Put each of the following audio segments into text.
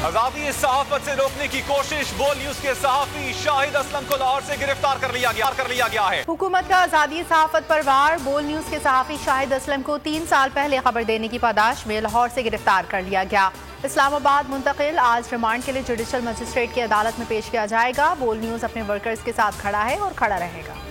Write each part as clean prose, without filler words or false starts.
आजादी सहाफत से रोकने की कोशिश। बोल न्यूज के सहाफी शाहिद असलम को लाहौर से गिरफ्तार कर लिया गया है। हुकूमत का आजादी सहाफत पर वार। बोल न्यूज के सहाफी शाहिद असलम को 3 साल पहले खबर देने की पादाश में लाहौर से गिरफ्तार कर लिया गया। इस्लामाबाद मुंतकिल। आज रिमांड के लिए जुडिशल मजिस्ट्रेट की अदालत में पेश किया जाएगा। बोल न्यूज अपने वर्कर्स के साथ खड़ा है और खड़ा रहेगा।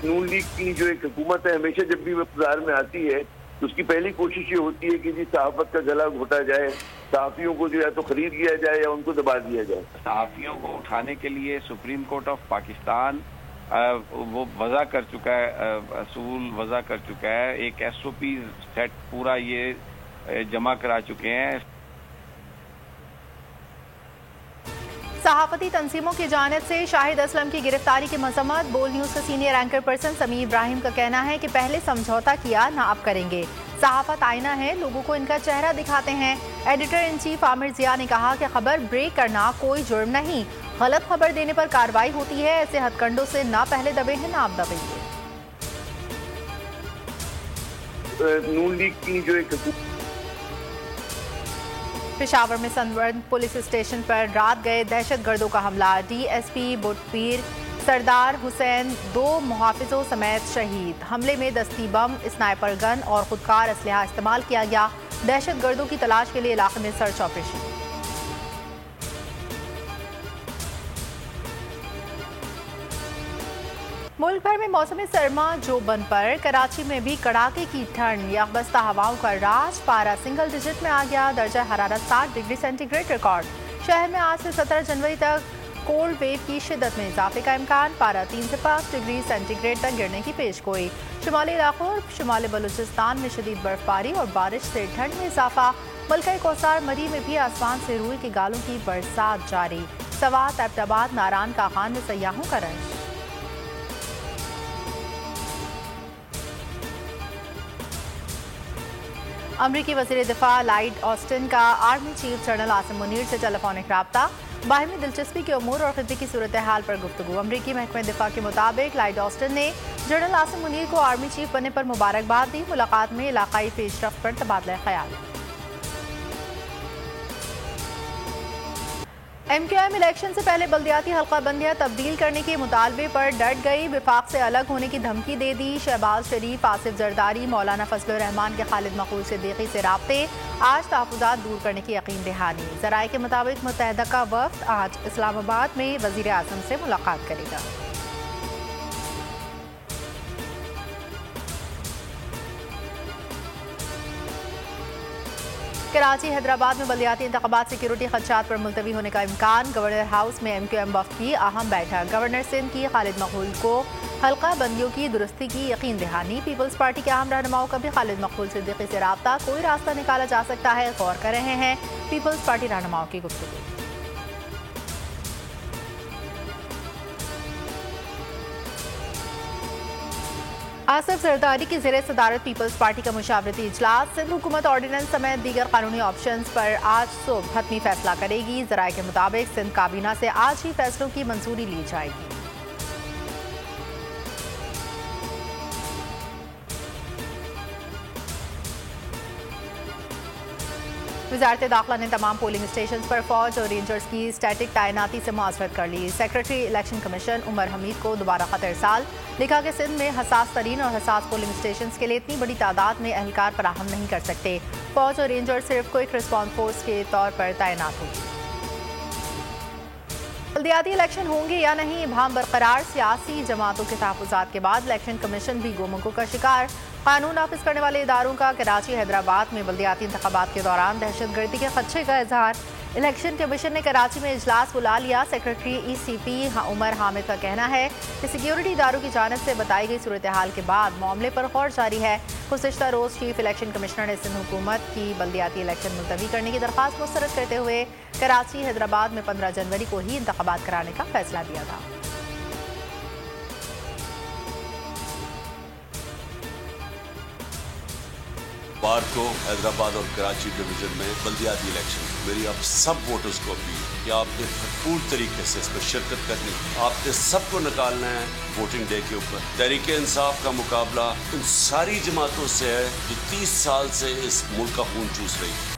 नून लीग की जो एक हुकूमत है, हमेशा जब भी वो इक़्तिदार में आती है तो उसकी पहली कोशिश ये होती है कि जी सहाफत का गला घोटा जाए, सहाफियों को जो है तो खरीद लिया जाए या उनको दबा दिया जाए। सहाफियों को उठाने के लिए सुप्रीम कोर्ट ऑफ पाकिस्तान वो वज़ा कर चुका है, असूल वज़ा कर चुका है, एक SOP सेट पूरा ये जमा करा चुके हैं। सहाफती तंजीमों की जानिब से शाहिद असलम की गिरफ्तारी की मजम्मत। बोल न्यूज के सीनियर एंकर पर्सन समी इब्राहिम का कहना है कि पहले समझौता किया, ना अब करेंगे। सहाफत आईना है, लोगों को इनका चेहरा दिखाते हैं। एडिटर इन चीफ आमिर जिया ने कहा कि खबर ब्रेक करना कोई जुर्म नहीं, गलत खबर देने पर कार्रवाई होती है। ऐसे हथकंडों से ना पहले दबे हैं ना अब दबेंगे। नून लीग की जो एक पेशावर में सनबर्न पुलिस स्टेशन पर रात गए दहशतगर्दों का हमला। DSP बुटपीर सरदार हुसैन 2 मुहाफिजों समेत शहीद। हमले में दस्ती बम, स्नाइपर गन और खुदकार असलहा इस्तेमाल किया गया। दहशतगर्दों की तलाश के लिए इलाके में सर्च ऑपरेशन। मुल्क भर में मौसम सरमा जोबन पर कराची में भी कड़ाके की ठंड, यकबस्ता हवाओं का राज। पारा सिंगल डिजिट में आ गया। दर्जा हरारत 60 डिग्री सेंटीग्रेड रिकॉर्ड। शहर में आज से 17 जनवरी तक कोल्ड वेव की शिद्दत में इजाफे का इम्कान। पारा 3 से 5 डिग्री सेंटीग्रेड तक गिरने की पेशगोई। शुमाली इलाकों और शुमाली बलूचिस्तान में शदीद बर्फबारी और बारिश से ठंड में इजाफा। मलका कौसार मरी में भी आसमान से रूई के गालों की बरसात जारी। सवात, एबटाबाद, नारान का खान में सयाहों का रश। अमरीकी वज़ीर दिफा लॉयड ऑस्टिन का army chief general Asim Munir से टेलीफोनिक राब्ता। बाहमी दिलचस्पी के उमूर और खित्ते की सूरत हाल पर गुफ्तगू। अमरीकी महकमे दिफा के मुताबिक लॉयड ऑस्टिन ने जनरल आसिम मुनीर को आर्मी चीफ बनने पर मुबारकबाद दी। मुलाकात में इलाकाई पेशरफ्त पर तबादला ख्याल। MQM इलेक्शन से पहले बल्दियाती हल्का बंदियां तब्दील करने के मुतालबे पर डट गई। विफाक से अलग होने की धमकी दे दी। शहबाज शरीफ, आसिफ जरदारी, मौलाना फजलुर रहमान के खालिद मकबूल सिद्दीकी से राब्ते। आज तहफ़्फ़ुज़ात दूर करने की यकीन दहानी। ज़राए के मुताबिक मुत्तहदा का वफ़द आज इस्लामाबाद में वज़ीर आज़म से मुलाकात करेगा। कराची हैदराबाद में बल्दियाती इंतखाबात सिक्योरिटी खदशात पर मुलतवी होने का इम्कान। गवर्नर हाउस में MQM वफ़द की अहम बैठक। गवर्नर सिंध की खालिद मकबूल को हल्का बंदियों की दुरुस्ती की यकीन दहानी। पीपल्स पार्टी के अहम रहनुमाओं का भी खालिद मकबूल सिद्दीकी से राब्ता। कोई रास्ता निकाला जा सकता है, गौर कर रहे हैं। पीपल्स पार्टी रहनुमाओं की गुफ्तगू। आसिफ जरदारी की ज़ेरे सदारत पीपल्स पार्टी का मुशावरती इजलास। सिंध हुकूमत ऑर्डिनेंस समेत दीगर कानूनी ऑप्शंस पर आज सुबह हतमी फैसला करेगी। ज़राए के मुताबिक सिंध काबीना से आज ही फैसलों की मंजूरी ली जाएगी। वज़ारत दाखिला ने तमाम पोलिंग स्टेशन पर फौज और रेंजर्स की स्टैटिक तैनाती से मुआसरत कर ली। Secretary election commission Umar Hamid को दोबारा खत इरसाल। लिखा कि सिंध में हसास तरीन और हसास पोलिंग स्टेशन के लिए इतनी बड़ी तादाद में एहलकार फराहम नहीं कर सकते। फौज और रेंजर्स सिर्फ क्विक रिस्पॉन्स फोर्स के तौर पर तैनात होगी। बल्दियाती इलेक्शन होंगे या नहीं, इबहम बरकरार। सियासी जमातों के तहफ़्फ़ुज़ात के बाद इलेक्शन कमीशन भी गोमंगों का शिकार। कानून नाफिज करने वाले इदारों का कराची हैदराबाद में बल्दियाती इंतखाबात के दौरान दहशतगर्दी के खदशे का इजहार। इलेक्शन कमीशन ने कराची में इजलास बुला लिया। सेक्रेटरी ECP उमर हामिद का कहना है कि सिक्योरिटी इदारों की जानिब से बताई गई सूरत हाल के बाद मामले पर गौर जारी है। गुज़िश्ता रोज़ चीफ इलेक्शन कमिश्नर ने सिंध हुकूमत की बल्दियाती इलेक्शन मुलतवी करने की दरख्वास्त मुस्तरद करते हुए कराची हैदराबाद में 15 जनवरी को ही इंतखाबात कराने का फैसला दिया था। इतवार को हैदराबाद और कराची डिवीजन में बल्दियाती इलेक्शन, मेरी आप सब वोटर्स को अपील कि आपने भरपूर तरीके से इसमें शिरकत करनी, आपने सबको निकालना है वोटिंग डे के ऊपर। तहरीके इंसाफ का मुकाबला उन सारी जमातों से है जो 30 साल से इस मुल्क का खून चूस रही है।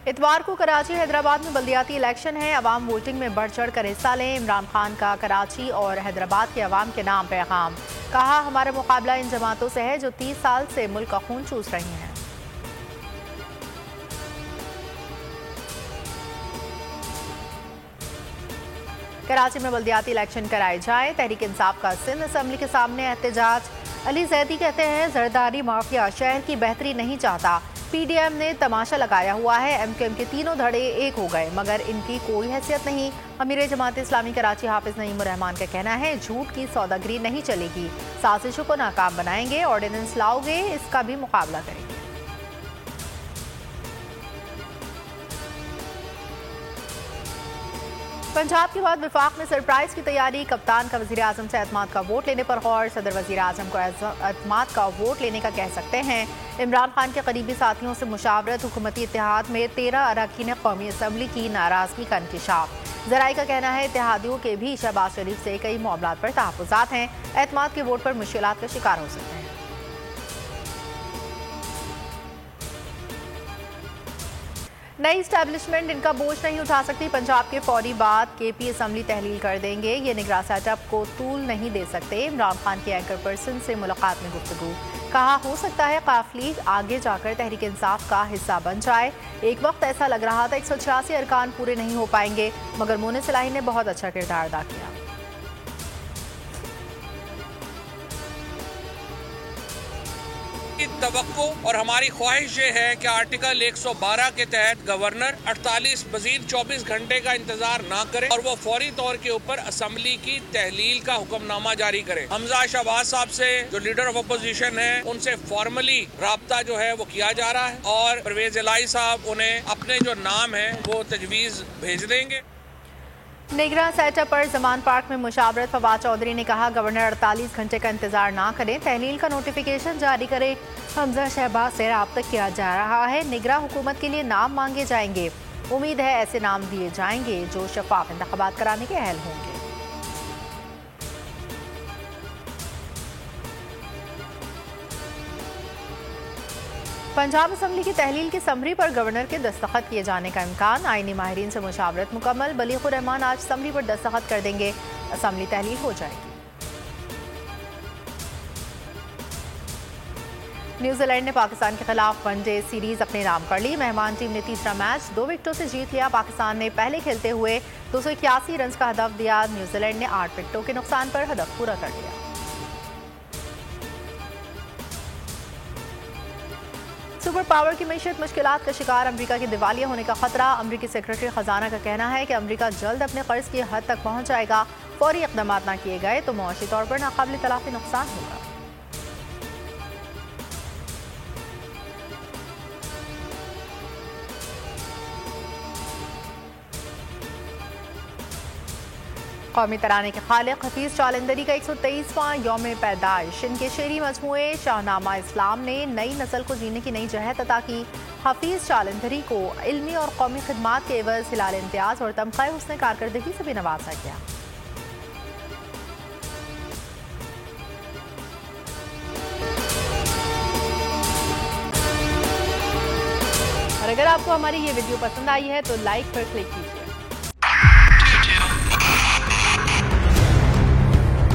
इतवार को कराची हैदराबाद में बल्दियाती इलेक्शन है। अवाम वोटिंग में बढ़ चढ़ कर हिस्सा लें। इमरान खान का कराची और हैदराबाद के अवाम के नाम पैगाम। कहा, हमारा मुकाबला इन जमातों से है जो 30 साल से मुल्क का खून चूस रही हैं। कराची में बल्दियाती इलेक्शन कराए जाए। तहरीक इंसाफ का सिंध असम्बली के सामने एहतजाज। अली जैदी कहते हैं, जरदारी माफिया शहर की बेहतरी नहीं चाहता। पीडीएम ने तमाशा लगाया हुआ है। एमकेएम के तीनों धड़े एक हो गए मगर इनकी कोई हैसियत नहीं। अमीर जमात इस्लामी कराची हाफिज नईमुर रहमान का कहना है, झूठ की सौदागरी नहीं चलेगी। साजिशों को नाकाम बनाएंगे, ऑर्डिनेंस लाओगे, इसका भी मुकाबला करेंगे। पंजाब के बाद विफाक में सरप्राइज की तैयारी। कप्तान का वजीर आजम से एतमाद का वोट लेने पर गौर। सदर वजीर आजम को एतमाद का वोट लेने का कह सकते हैं। इमरान खान के करीबी साथियों से मुशावरत। हुकूमती इत्तेहाद में 13 अरकान कौमी असम्बली की नाराजगी का इंकशाफ। जराई का कहना है, इत्तेहादियों के भी शहबाज शरीफ से कई मामलात पर तहफ़्फ़ुज़ात हैं। एतमाद के वोट पर मुश्किलात का शिकार हो सकते हैं। नई स्टैब्लिशमेंट इनका बोझ नहीं उठा सकती। पंजाब के फौरी बाद केपी असम्बली तहलील कर देंगे। ये निगरान सेटअप को तूल नहीं दे सकते। इमरान खान के एंकर पर्सन से मुलाकात में गुफ्तगू। कहा, हो सकता है काफिली आगे जाकर तहरीक इंसाफ का हिस्सा बन जाए। एक वक्त ऐसा लग रहा था 186 अरकान पूरे नहीं हो पाएंगे मगर मोने सलाही ने बहुत अच्छा किरदार अदा किया। तवक्को और हमारी ख्वाहिश ये है कि आर्टिकल 112 के तहत गवर्नर 48 मजीद 24 घंटे का इंतजार ना करे और वो फौरी तौर के ऊपर असम्बली की तहलील का हुक्मनामा जारी करे। हमजा शहबाज साहब से जो लीडर ऑफ अपोजिशन है उनसे फॉर्मली राब्ता जो है वो किया जा रहा है और परवेज इलाही साहब उन्हें अपने जो नाम है वो तजवीज भेज देंगे। निगरान सेटअप पर जमान पार्क में मुशावरत। फवाद चौधरी ने कहा, गवर्नर 48 घंटे का इंतजार ना करें, तहलील का नोटिफिकेशन जारी करें। हमजा शहबाज से राब्ता किया जा रहा है। निगरान हुकूमत के लिए नाम मांगे जाएंगे। उम्मीद है ऐसे नाम दिए जाएंगे जो शफाफ इंतखाबात कराने के अहल होंगे। पंजाब असम्बली की तहलील की समरी पर गवर्नर के दस्तखत किए जाने का इम्कान। आईनी माहिरीन से मुशावरत मुकम्मल। बलीगुर रहमान आज समरी पर दस्तखत कर देंगे। असम्बली तहलील हो जाएगी। न्यूजीलैंड ने पाकिस्तान के खिलाफ वनडे सीरीज अपने नाम कर ली। मेहमान टीम ने तीसरा मैच 2 विकेटों से जीत लिया। पाकिस्तान ने पहले खेलते हुए 281 रन का हदफ दिया। न्यूजीलैंड ने 8 विकेटों के नुकसान पर हदफ पूरा कर लिया। सुपर पावर की मैशत मुश्किलात का शिकार। अमेरिका के दिवालिया होने का खतरा। अमेरिकी सेक्रेटरी खजाना का कहना है कि अमेरिका जल्द अपने कर्ज की हद तक पहुंच जाएगा। फौरी इक़दाम न किए गए तो मुआशी तौर पर नाकाबिल तलाफी नुकसान होगा। कौमी तराने के खालिक हफीज चालंदरी का 123वां यौम पैदाइश। इनके शेरी मजमूए शाहनामा इस्लाम ने नई नस्ल को जीने की नई जहत अता की। हफीज चालंदरी को इल्मी और कौमी खिदमात के एवज हिलाल इम्तियाज और तमग़ा हुस्न कारकर्दगी से भी नवाजा गया। और अगर आपको हमारी ये वीडियो पसंद आई है तो लाइक पर क्लिक कीजिए।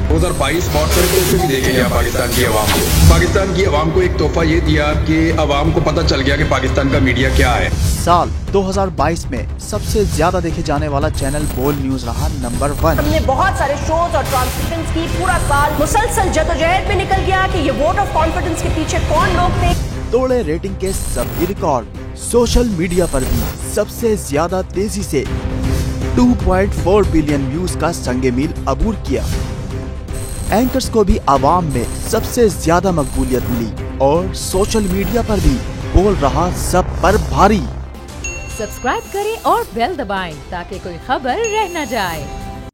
2022 बहुत सारे तोहफे भी देखे गया पाकिस्तान की आवाम को। पाकिस्तान की आवाम को एक तोहफा ये दिया कि आवाम को पता चल गया कि पाकिस्तान का मीडिया क्या है। साल 2022 में सबसे ज्यादा देखे जाने वाला चैनल बोल न्यूज रहा नंबर 1। हमने बहुत सारे शोज और ट्रांसमिशंस की। पूरा साल मुसलसल जदोजहद में निकल गया कि ये वोट ऑफ कॉन्फिडेंस के पीछे कौन लोग थे। तोड़े रेटिंग के सभी रिकॉर्ड। सोशल मीडिया पर भी सबसे ज्यादा तेजी से 2.4 बिलियन व्यूज का संगे मील अबूर किया। एंकर्स को भी आवाम में सबसे ज्यादा मकबूलियत मिली और सोशल मीडिया पर भी बोल रहा सब पर भारी। सब्सक्राइब करें और बेल दबाएं ताकि कोई खबर रह न जाए।